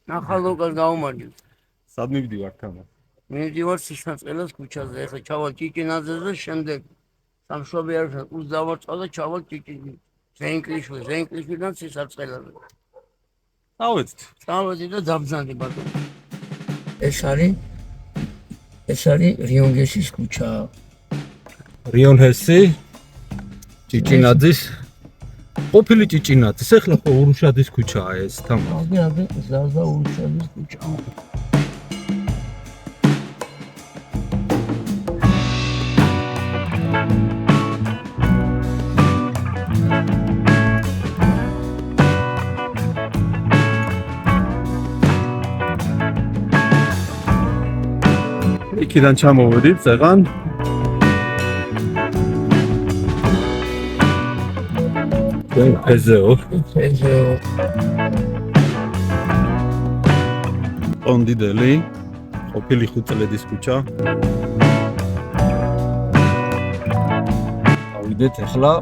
ნახალოკას გაუმარჯოს. სად მივდივართ თამა? მივდივარ სისხლისწყლის ქუჩაზე. ეხლა ჩავალ ჭიჭინაძეზე, შემდეგ სამშობიაროსთან კურს დავარწყავ და ჩავალ ზენკლიშვიდან სისხლისწყლაზე. წავედი და დაბრძანდი ბატონო. ეს არის რიონგესის ქუჩა. რიონგესი ჭიჭინაძის ყოფილი ჭიჭინაძის, ეხლა ხო ურუშაძის ქუჩაა ეს თამა. აგე ზაზა ურუშაძის ქუჩა. იქიდან ჩამოვედით ზეღან. ეზეო. კონდიდელი, ყოფილი ხუთწლედის ქუჩა. ავიდეთ ახლა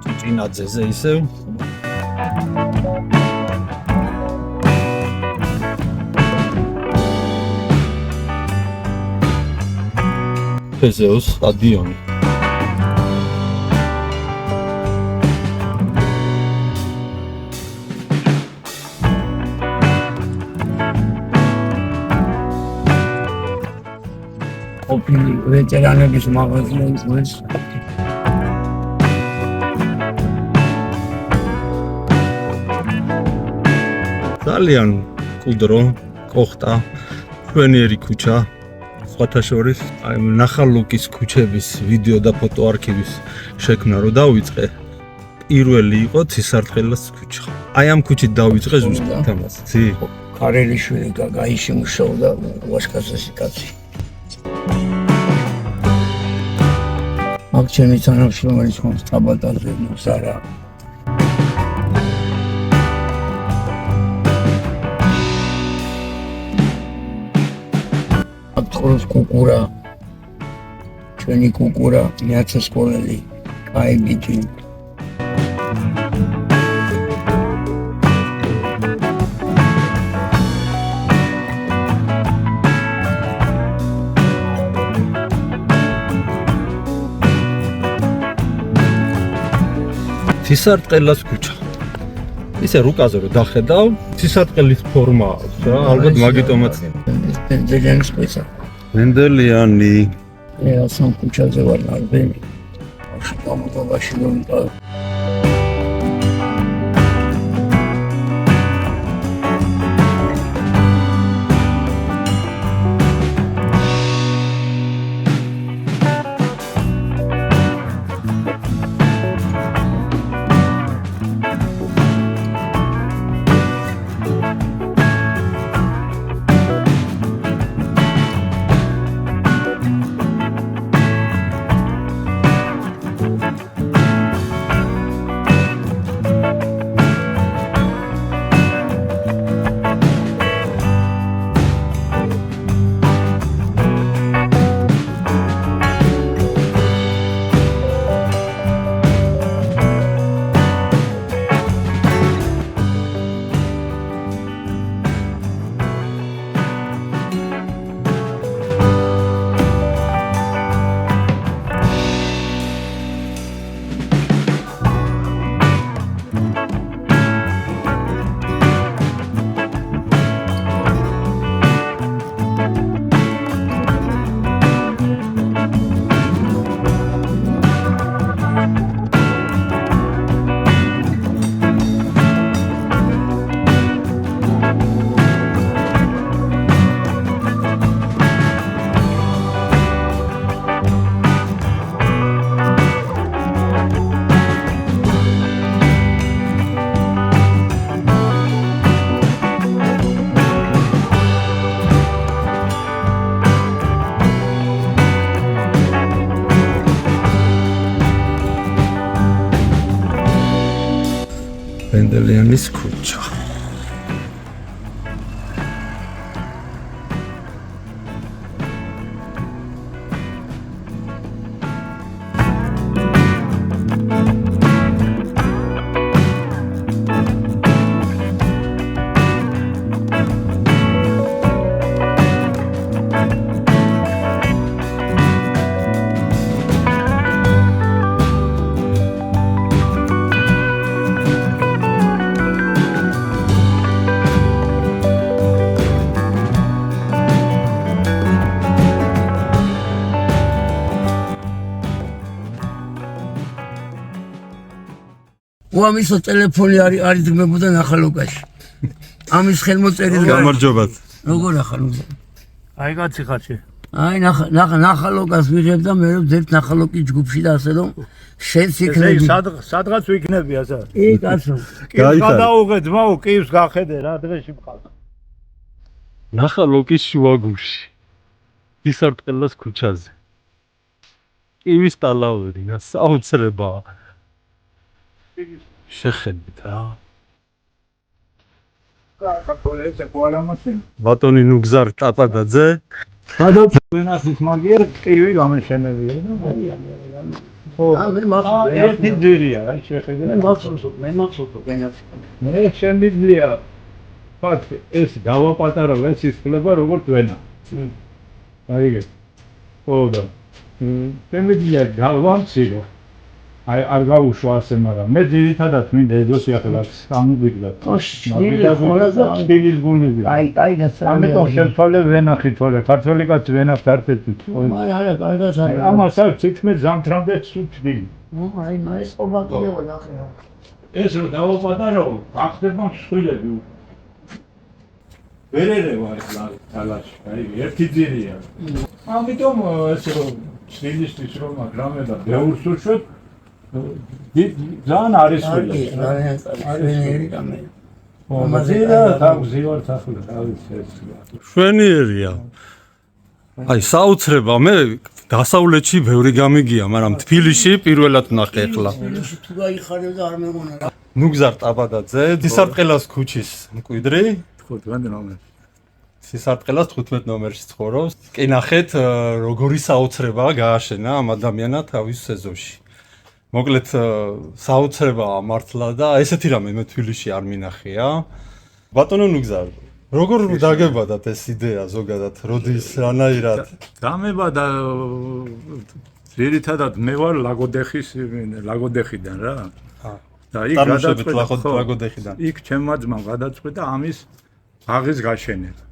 ჭიჭინაძეზე ისევ. ეზეოს სტადიონი. ყოფილი ვეტერანების მაღაზია ის. ძალიან კუდრო, კოხტა, ჩვენიერი ქუჩა. სხვათა შორის, აი ნახალუკის ქუჩების ვიდეო და ფოტო არქივის შექმნა რო დავიწყე, პირველი იყო ცისარტყელას ქუჩა. აი ამ ქუჩით დავიწყე ზუსტად ამას. ძი? ქარელიშვილი გაიში მუშაობდა ვაშკაცის კაცი. აქ ჩემი თანამშრომელი ხომს ტაბატაზე მუსარა. აკროს კუკურა. ჩვენი კუკურა, მეათე სკოლელი, კაი ბიჭი. ცისარტყელას ქუჩა. ისე რუკაზე რო დახედავ, ცისარტყელის ფორმა აქვს რა, ალბათ მაგიტომაც. მენდელიანის ქუჩა. მენდელიანი. ასამ ქუჩაზე ვარ ნარბენი. ახლა გამოგობაში რომ მენდელიანის ქუჩა. ამისო ტელეფონი არის ძმებოდა ნახალოკაში. ამის ხელმოწერის გამარჯობათ. როგორ ახალო? აი კაცი ხარში. აი ნახალოკას ვიღებ და მე ვძებ ნახალოკის ჯგუფში და ასე რომ შენც იქნები. სადღაც ვიქნები ასა. კი კაცო. კიევს გადაუღე ძმაო, კიევს გახედე რა დღეში მყავს. ნახალოკის შუაგულში. ისარტყელას ქუჩაზე. კივის ტალავერი და საოცრებაა. შეხედეთ რა. ბატონი ნუგზარ ტაპადაძე. სადაც ვენასის მაგიერ კივი გამეშენებია და ხო მე მახსოვს ერთი ძირია რა შეხედე მე მახსოვს ვენასი მე შემიძლია ფაქტ ეს დავაპატარო ეს ისხლება როგორც ვენა აიგე ხო და შემიძლია გავამცირო აი არ გავუშვა ასე მაგრამ მე ძირითადად მინდა ედოს ახლა სამგვიგლად აი ამიტომ შემთვალე ვენახი თორე ქართველი კაცი ვენახს არ ფეთქით არა კარგად არის ამას არ თითქმის ზამთრამდე სუჩდი აი ეს ობაკიო ნახე ეს რო დავაპატარო ახდება მსხვილები ვერერევა ახლა თალაში აი ერთი ძირია ამიტომ ეს რო სტილისტის რომ აგრამე და ბევრს უშვებ ძალიან არის ხელი. შვენიერი გამე. ამაზე და თავზივარ თახლა თავის ეს. შვენიერია. აი საოცრება მე დასავლეთში ბევრი გამიგია, მაგრამ თბილისში პირველად ვნახე ახლა. თბილისში თუ გაიხარებ და არ მეგონა რა. ნუგზარ ტაბადაძე, სისარტყელას ქუჩის მკვიდრი. ხო, თქვენ ნომერი. სისარტყელას 15 ნომერში ცხოვრობს. კი ნახეთ როგორი საოცრებაა გააშენა ამ ადამიანმა თავის სეზონში. მოკლედ საოცრებაა მართლა და ესეთი რამე მე თბილისში არ მინახია. ბატონო ნუგზარ, როგორ დაგებადათ ეს იდეა ზოგადად, როდის რანაირად? დამებადა ძირითადად მე ვარ ლაგოდეხიდან რა. და იქ გადაწყვეტა ლაგოდეხიდან. იქ ჩემმა ძმამ გადაწყვეტა ამის აღის გაშენება.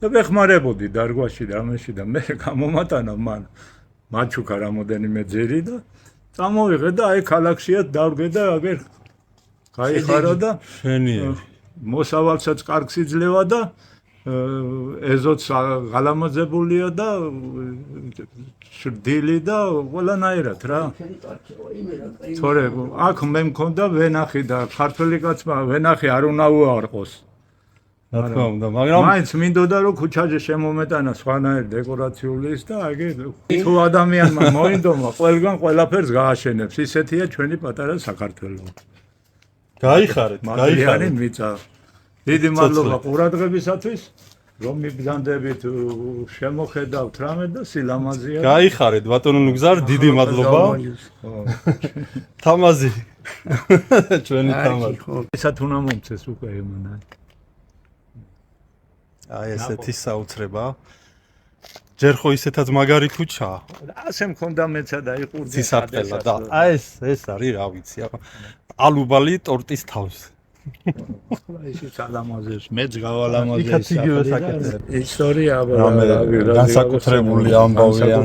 და ვეხმარებოდი დარგვაში და ამაში და მე გამომატანა მან მაჩუკა რამოდენიმე ძირი და წამოვიღე და აი ქალაქშია დავდგე და აგერ გაიხარა და შვენიერი. მოსავალსაც კარგს იძლევა და ეზოც ღალამაზებულია და შრდილი და ყველანაირად რა. თორე აქ მე მქონდა ვენახი და ქართველი კაცმა ვენახი არ უნდა უარყოს. რა თქმა უნდა, მაგრამ მაინც მინდოდა რომ ქუჩაზე შემომეტანა სხვანაირ დეკორაციული ის და აგი თუ ადამიანმა მოინდომა ყველგან ყველაფერს გააშენებს. ისეთია ჩვენი პატარა საქართველო. გაიხარეთ, გაიხარეთ. მიწა. დიდი მადლობა ყურადღებისათვის. რომ მიბრძანდებით შემოხედავთ რამე და სილამაზეა. გაიხარეთ ბატონო ნუგზარ, დიდი მადლობა. თამაზი. ჩვენი თამაზი. ესათ უნდა მომწეს უკვე ემანა. აი ესეთი საოცრება. ჯერ ხო ისეთაც მაგარი ქუჩაა. ასე მქონდა მეცა და იყურდა სისარტყელა და აი ეს არის რა ვიცი, ალუბალი ტორტის თავს. ისიც ალამაზებს, მეც გავალამაზე იქაც იგივე საკეთე. ისტორია განსაკუთრებული ამბავია.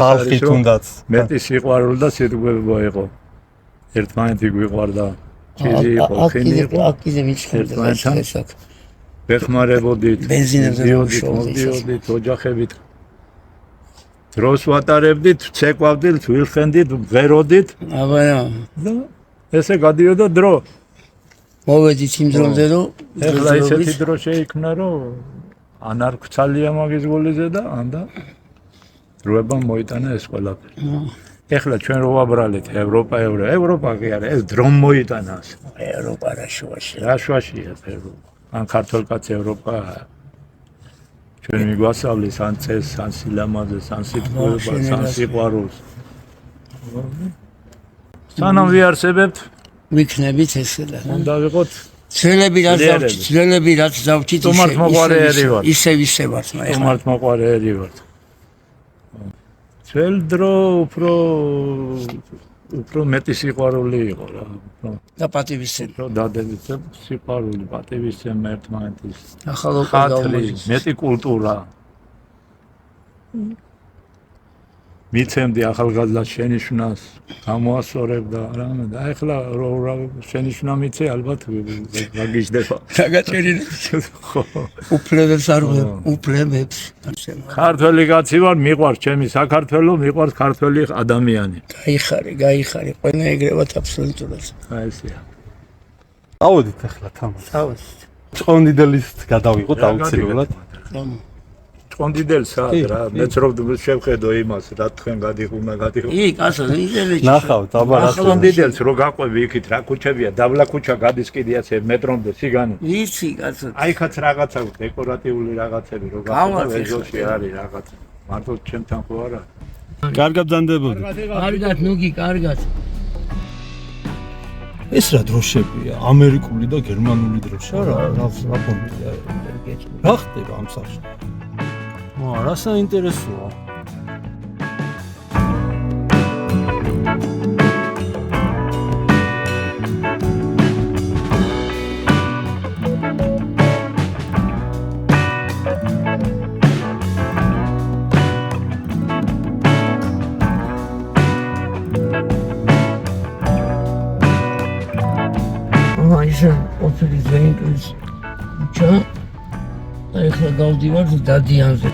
ხალხი თუნდაც მეტი სიყვარული და სირგმება იყო. ერთმანეთი გვიყვარდა. ჭირი იყო, ხინი იყო. აკიზე მიჩხერდა ესაკ. ვეხმარებოდით, ბენზინებზე მოდიოდით, ოჯახებით. დროს ვატარებდით, ცეკვავდით, ვილხენდით, ვღეროდით. აბა და ესე გადიოდა დრო. მოვედით იმ დრომზე რომ ეხლა ისეთი დრო შეიქმნა რომ ან არ გცალია მაგის გოლიზე და ან და დროებამ მოიტანა ეს ყველაფერი. ეხლა ჩვენ რო ვაბრალეთ ევროპა კი არა ეს დრომ მოიტანა ევროპა რა შუაში რა შუაშია ევროპა ან ქართულ კაც ევროპა ჩვენ მიგვასწავლის ან წეს ან სილამაზეს ან სიტყვებას ან სიყვარულს სანამ ვიარსებებთ ვიქნებით ესელა უნდა ვიყოთ ძველები რაც დავჭით ისე ვართ მაგ მოყარეერი ვართ ძველ დრო უფრო მეტი სიყვარული იყო რა და პატივისცემა უფრო დადებით სიყვარული პატივისცემა ერთმანეთის ახალ ხათრი მეტი კულტურა მიცემდი ახალგაზრდას შენიშვნას, გამოასწორებდა რამე და ეხლა რა შენიშვნა მიცე ალბათ გაგიჟდება. გაგაჭერინებს. ხო. უფლებებს არ უფლებებს. ქართველი კაცი ვარ, მიყვარს ჩემი საქართველო, მიყვარს ქართველი ადამიანი. გაიხარე, ყველა ეგრევათ აბსოლუტურად. აი ესეა. ავოდით ახლა თამარ. თავის. ჭყონდიდელის გადავიღოთ აუცილებლად. ჭყონდიდელს რა, მეც რომ შევხედო იმას, რა თქვენ გადიღუნა. კაცო, იზელე. ნახავთ, აბა რა ჭყონდიდელს რო გაყვები იქით რა ქუჩებია, დაბლა ქუჩა გადის კიდე ასე მეტრომდე სიგანი. ვიცი, კაცო. აიქაც რაღაცა დეკორატიული რაღაცები რო გაყვება, ეზოში არის რაღაცა. მარტო ჩემთან ხო არა? კარგად ბრძანდებოდი. კარგად, ნუგი, კარგად. ეს რა დროშებია? ამერიკული და გერმანული დროშა რა ფონდია? რა ხდება ამ სახში? რა საინტერესოა. ისე ოთრის ზეინკის ჩა ახლა გავდივარ დადიანზე.